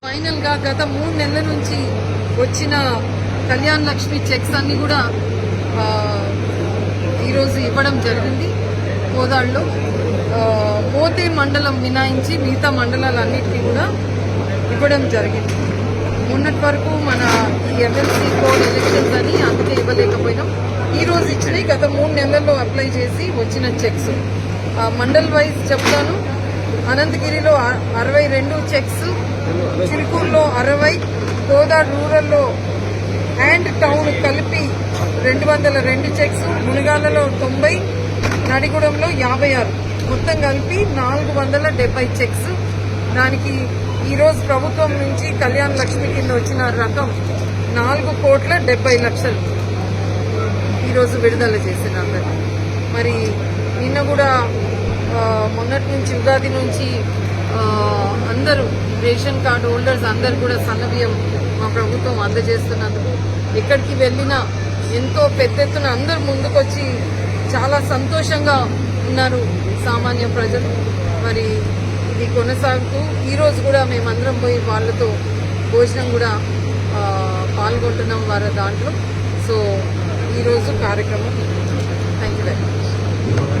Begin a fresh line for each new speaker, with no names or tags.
Final గా గత 3 నెలల నుంచి వచ్చిన కళ్యాణ్ లక్ష్మి చెక్స్ అన్ని కూడా ఈరోజు ఇవ్వడం జరిగింది. కోదాడులో మోతే మండలం మినాయించి మిగతా మండలాలన్నిటికీ కూడా ఇవ్వడం జరిగింది. మొన్నటి వరకు మన ఎమ్మెల్సీ కోడ్ ఎలక్షన్స్ అని అందుకే ఇవ్వలేకపోయినాం. ఈ రోజు ఇచ్చినాయి గత 3 నెలల్లో అప్లై చేసి వచ్చిన చెక్స్. మండల్ వైజ్ చెప్తాను. అనంతగిరిలో 62 చెక్స్, చిలుకూరులో 60, కోదాడు రూరల్లో అండ్ టౌన్ కలిపి 202 చెక్స్, మునగాలలో 90, నడిగూడెంలో 56, మొత్తం కలిపి 470 చెక్స్. దానికి ఈరోజు ప్రభుత్వం నుంచి కళ్యాణ్ లక్ష్మి కింద వచ్చిన రకం 4,70,00,000 ఈరోజు విడుదల చేసినారు. మరి నిన్న కూడా మొన్నటి నుంచి ఉగాది నుంచి అందరూ రేషన్ కార్డు హోల్డర్స్ అందరు కూడా సన్నబియ్యం మా ప్రభుత్వం అందజేస్తున్నందుకు ఎక్కడికి వెళ్ళినా ఎంతో పెద్ద ఎత్తున అందరు ముందుకొచ్చి చాలా సంతోషంగా ఉన్నారు సామాన్య ప్రజలు. మరి ఇది కొనసాగుతూ ఈరోజు కూడా మేమందరం పోయి వాళ్ళతో భోజనం కూడా పాల్గొంటున్నాం వారి దాంట్లో. సో ఈరోజు కార్యక్రమం. Thank you very much.